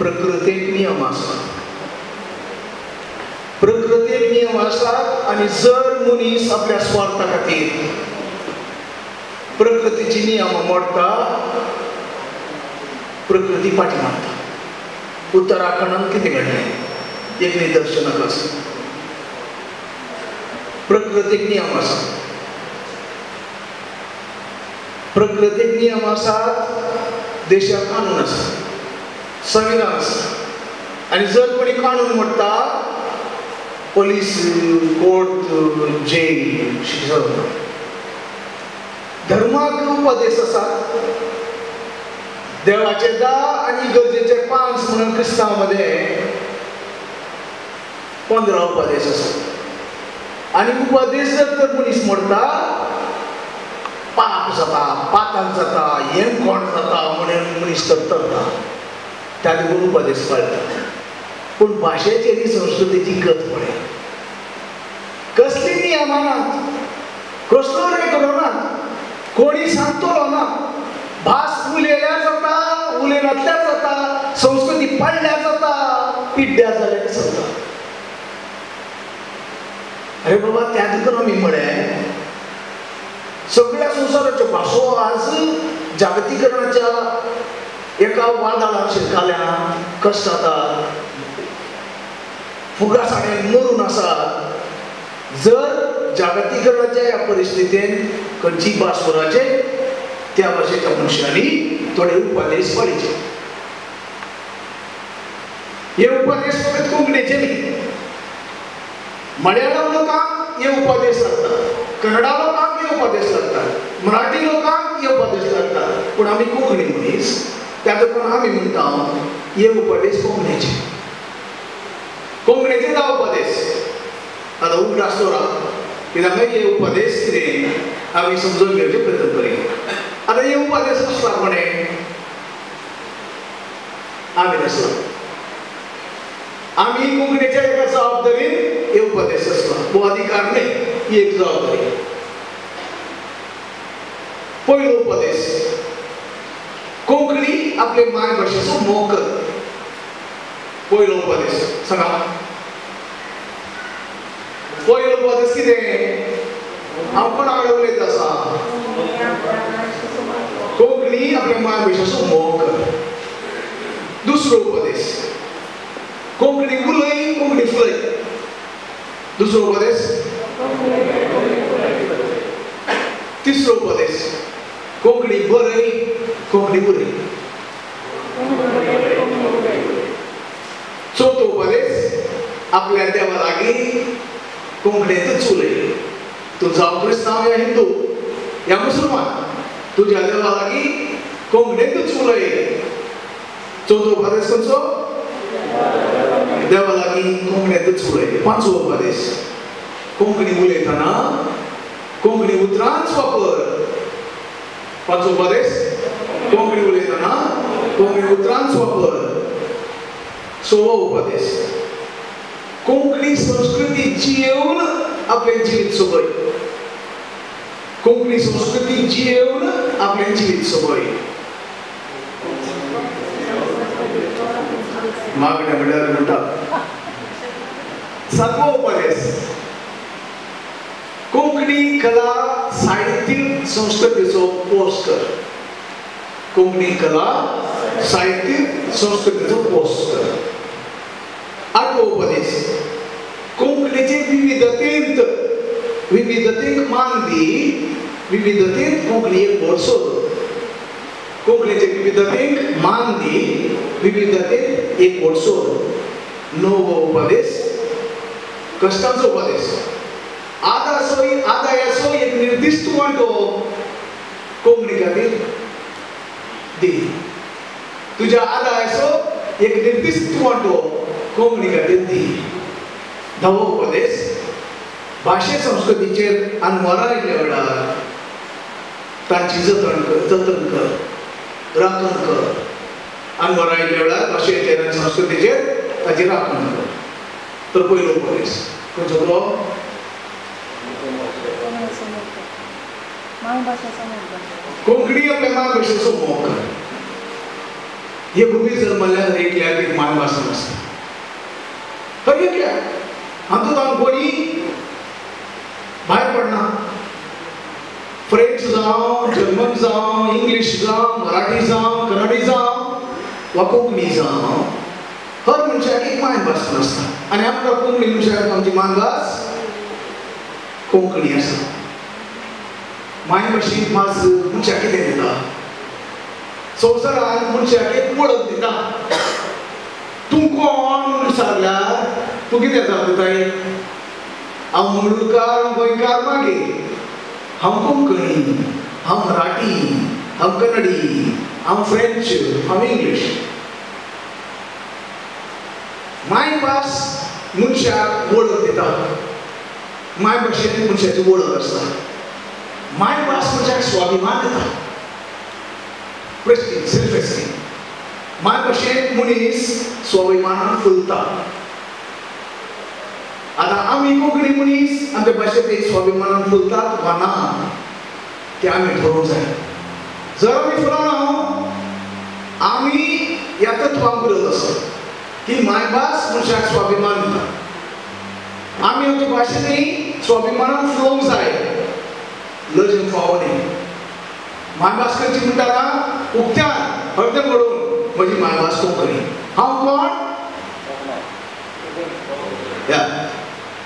प्रकृतीक नियम आसात. प्रकृतीक नियम आसात आनी जर मनीस आपल्या स्वार्था खातीर प्रकृतीची नियम मोडटा, प्रकृती फाटी मारता. उत्तराखंडात कितें घडलें एक निदर्शनाक आसा. प्रकृतीक नियम आसा, प्रकृतीक नियम आसात, देशात कानून आसा, संविधान आसा. आनी जर कोणी कानून मोडटा, पोलीस, कोर्ट, जेल, शिक्षा जाता. धर्माक उपदेश आसात. देवाचे 10 आनी गरजेचे 5 म्हणून क्रिस्तांवांमध्ये 15 उपदेश आसात. आनी उपदेश जर मनीस मोडटा, पाप जाता, पातक जाता, हेमखोण जाता म्हणून मनीस तरता. त्या देखून उपदेश पाळटा. पूण भाशेची आनी संस्कृतीची गत पळय. कसली नियमां नात, कसलो रेखलो नात, कोणी सांगतलो ना. भास उलयल्यार जाता, उलयनातल्यार जाता, संस्कृती पाळल्यार जाता, पिड्ड्यार जाल्यार जाता. अरे बाबा, त्या देखून आमी म्हळें सगळ्या संवसाराच्यो भासो आज जागतीकरणाच्या एका वादळान शिरकाल्या कश्ट जाता, फुगासाणेन मरून आसात. जर जागतिकरणाच्या ह्या परिस्थितीन खंयची भास उरचे, त्या भाशेच्या मनशांनी थोडे उपदेश पाळचे. हे उपदेश फकत कोंकणीचे न्ही, मल्याळम लोकांक हे उपदेश लागतात, कन्नडा लोकांक हे उपदेश लागतात, मराठी लोकांक हे उपदेश लागतात. पूण आमी कोंकणी मनीस, त्या देखून आमी म्हणटा हे उपदेश कोंकणीचे. कोंकणीचे 10 उपदेश. आता उगड आसलो राव, कित्याक हे उपदेश कितें आमी समजून घेवचे प्रयत्न करूया. आता हे उपदेश आसला कोणें? आमी आसला. आमी कोंकणीच्या एका जबाबदारीन हे उपदेश आसला. हो अधिकार न्ही, ही एक जबाबदारी. पयलो उपदेश, कोंकणी आपले मायभाशेचो मोग कर. पयलो उपदेश सांगा. पयलो उपदेश कितें? हांव कोणा कडेन उलयता आसा? कोंकणी आपल्या मायभाशेचो मोग कर. दुसरो उपदेश, कोंकणी उलय, कोंकणी फुलय. दुसरो उपदेश. तिसरो उपदेश, कोंकणी बरय, कोंकणी उलय. चौथो उपदेश, आपल्या देवा लागीं कोंकणीतच उलय. तूं जावं क्रिस्तांव या हिंदू या मुसलमान, तुज्या देवा लागीं कोंकणीतच उलय. चौथो उपदेश खंयचो? देवा लागीं कोंकणीतच उलय. पांचवो उपदेश, कोंकणी उलयतना कोंकणी उतरांच वापर. पांचवो उपदेश, कोंकणी उलयतना कोंकणी उतरांच वापर. सवो उपदेश, कोंकणी संस्कृती जियेवन आपले जिवीत सोबय. कोंकणी संस्कृती जियेवन आपले जिवीत सोबय. मागण्या म्हणल्यार म्हणटा. सातवो उपदेश, कोंकणी कला साहित्य संस्कृतीचो पोस कर. कोंकणी कला साहित्य संस्कृतीचो पोस कर. आठवो उपदेश, कोंकणीचे विविधतेक मान दी, विविधतेत कोंकणी एक बोड सोद. कोंकणीचे विविधतेक मान दी, विविधतेत एक बोड सोद. णवो उपदेश, कश्टांचो उपदेश. आदायाचो एक निर्दिष्ट वांटो कोंकणी खातीर दी. तुज्या आदायाचो एक निर्दिष्ट वांटो कोंकणी खातीर दी. धवो उपदेश, भाशे संस्कृतीचेर अनवरां आयिल्ल्या वेळार तांची जतन कर, राखण कर. अनवरां आयिल्ल्या वेळार भाशेचेर आनी संस्कृतीचेर ताची राखण कर. तर पयलो उपदेश खंयचो बरो? कोंकणी आपल्या मायभाशेचो मोग कर. हे भूमी जन्मल्यार एकल्याक एक मायभास नासता. खंय एकल्याक हातूंत हांव कोणी भायर पडना. फ्रेंच जावं, जर्मन जावं, इंग्लीश जावं, मराठी जावं, कन्नडी जावं वा कोंकणी जावं, हर मनशाक एक मायभास नासता. आनी आमकां कोंकणी मनशाक आमची मायभास कोंकणी आसा. मायभाशेक माज मनशाक कितें दिता? संवसारांत मनशाक एक वळख दिता. तूं कोण म्हूण विचारल्यार तूं कितें जाता दिताय? हांव मंगळूरकार, हांव गोंयकार मागे, हांव कोंकणी, हांव मराठी, हांव कन्नडी, हांव फ्रेंच, हांव इंग्लीश. मायभास मनशाक वळख दिता. मायभाशेन मनशाची वळख आसता. मायभास मनशाक स्वाभिमान दिता. Prestige, self esteem. मायभाशेन मनीस स्वाभिमानान फुलता. आता आमी कोंकणी मनीस आमच्या भाशेंत एक स्वाभिमानान फुलतात वा ना तें आमी ठरोवंक जाय. जर आमी फुलना आमी ह्या तत्वांक विरोध आसत की मायभास मनशाक स्वाभिमान दिता. आमी आमच्या भाशेंतय स्वाभिमानान फुलोवंक जाय. लज फावो न्ही. मायभास खंयची म्हणटाना उक्त्यान अर्दें म्हणून म्हजी मायभास कोंकणी. हांव कोण?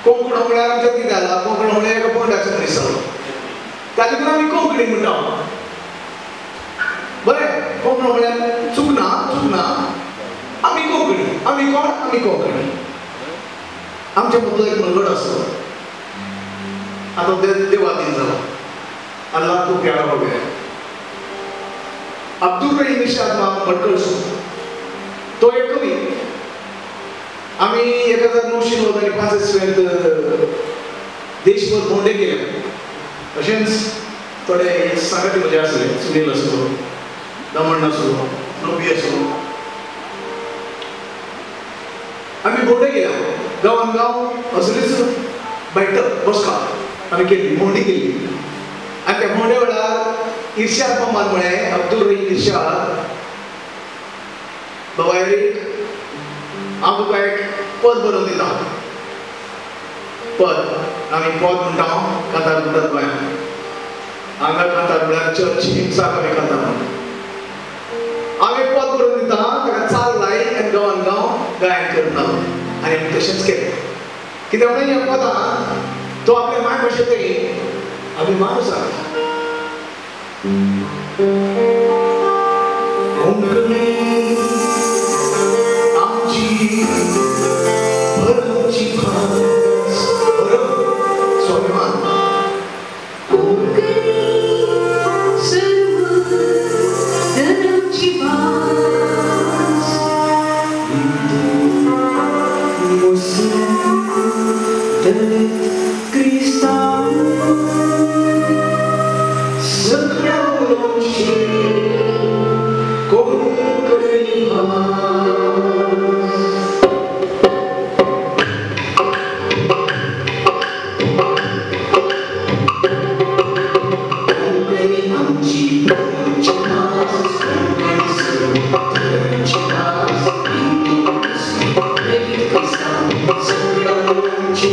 कोंकण म्हळ्यार आमच्या कितें जाला? कोंकण म्हळ्यार एका पोंडाचो मनीस जालो. ताजे करून आमी कोंकणी म्हणटा. बरें, कोंकण म्हळ्यार चुकना चुकना. आमी कोंकणी. आमी कोण? आमी कोंकणी. आमच्या मदलो एक मनगड आसलो. आतां देवादीन जालो. अल्लाह खूब प्यारा हो गया. अब्दुल रहीम इरशाद मडकळसो तो एक कवी. आम्ही 1995 देशभर भोंवडे केले. अशेंच थोडे सांगाती म्हजे आसले. सुनील आसलो, दमण आसलो, नबी आसलो. आमी भोंवडे केले. गांवान गांव असलीच बैठक बसका आमी केली, भोंवडी केली. आनी त्या भोंवडे वेळार इर्शाद मामान म्हळें, अब्दुल रहीम इर्शाद, बाबा एरीक हांव तुका एक पद बरोवन दिता. पद आमी पद म्हणटा कांतार म्हणटात गोंयांत. हांगा कांतार म्हळ्यार चर्च हिंसाक आमी कांतार म्हणटा. हांव एक पद बरोवन दिता, ताका चाल लाय आनी गांवान गांव गायन करता. आनी आमी तशेंच केलें. कित्याक म्हणून ह्या पदांत तो आपल्या मायभाशेंतय अभिमान सांगता. कोंकणी आमची भरची भास. बरोबर, स्वाभिमान. कोंकणी सर्व धर्माची भास. हिंदू, मुस्लिम, दलित, ख्रिस्तान सगळ्या मुलांची कोंकणी भास. कोंकणी आमची भरची भास. कोंकणी सर्व धर्माची भास. हिंदू, मुस्लिम, दलित, ख्रिस्तान सगळ्या मुलांची